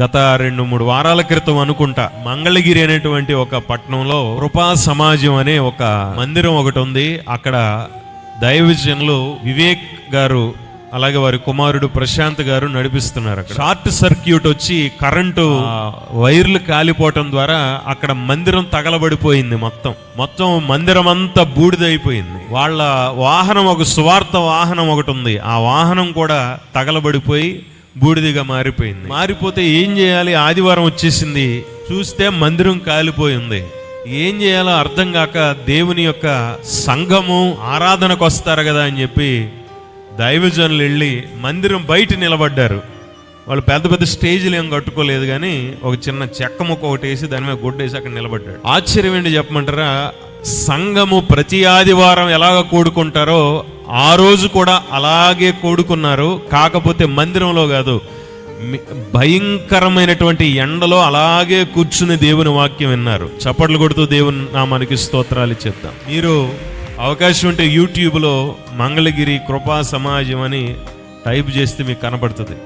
గత 2-3 వారాల క్రితం అనుకుంటా మంగళగిరి అనేటువంటి ఒక పట్టణంలో కృపా సమాజం అనే ఒక మందిరం ఒకటి ఉంది. అక్కడ దైవజనులు వివేక్ గారు అలాగే వారి కుమారుడు ప్రశాంత్ గారు నడిపిస్తున్నారు. అక్కడ షార్ట్ సర్క్యూట్ వచ్చి కరెంటు వైర్లు కాలిపోవటం ద్వారా అక్కడ మందిరం తగలబడిపోయింది. మొత్తం మందిరం అంతా బూడిదైపోయింది. వాళ్ళ వాహనం, ఒక సువార్త వాహనం ఒకటి ఉంది, ఆ వాహనం కూడా తగలబడిపోయి బూడిదిగా మారిపోతే ఏం చేయాలి? ఆదివారం వచ్చేసింది, చూస్తే మందిరం కాలిపోయి ఉంది. ఏం చేయాలో అర్థం కాక దేవుని యొక్క సంఘము ఆరాధనకు వస్తారు కదా అని చెప్పి దైవజనులు వెళ్ళి మందిరం బయట నిలబడ్డారు. వాళ్ళు పెద్ద పెద్ద స్టేజ్లు ఏం కట్టుకోలేదు, కానీ ఒక చిన్న చెక్క ముక్క ఒకటి వేసి దాని మీద గుడ్డేసి అక్కడ నిలబడ్డాడు. ఆశ్చర్యం ఏంటి చెప్పమంటారా? సంఘము ప్రతి ఆదివారం ఎలాగ కూడుకుంటారో ఆ రోజు కూడా అలాగే కూడుకున్నారు. కాకపోతే మందిరంలో కాదు, భయంకరమైనటువంటి ఎండలో అలాగే కూర్చుని దేవుని వాక్యం విన్నారు. చప్పట్లు కొడుతూ దేవుని నామానికి స్తోత్రాలు చెప్తాం. మీరు అవకాశం ఉంటే యూట్యూబ్లో మంగళగిరి కృపా సమాజం అని టైప్ చేస్తే మీకు కనపడుతుంది.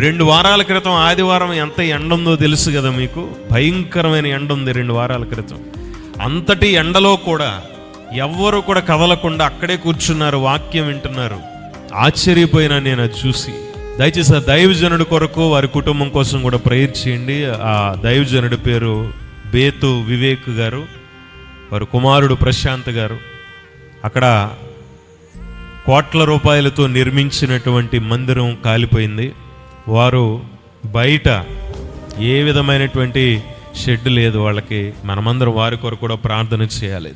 2 వారాల క్రితం ఆదివారం ఎంత ఎండ ఉందో తెలుసు కదా మీకు. భయంకరమైన ఎండ ఉంది 2 వారాల క్రితం. అంతటి ఎండలో కూడా ఎవ్వరూ కూడా కదలకుండా అక్కడే కూర్చున్నారు, వాక్యం వింటున్నారు. ఆశ్చర్యపోయినా నేను అది చూసి. దయచేసి ఆ దైవజనుడి కొరకు, వారి కుటుంబం కోసం కూడా ప్రేయర్ చేయండి. ఆ దైవజనుడి పేరు బేతు వివేక్ గారు, వారి కుమారుడు ప్రశాంత్ గారు. అక్కడ కోట్ల రూపాయలతో నిర్మించినటువంటి మందిరం కాలిపోయింది. వారు బయట ఏ విధమైనటువంటి షెడ్ లేదు వాళ్ళకి. మనమందరం వారి కొరకు కూడా ప్రార్థన చేయాలి.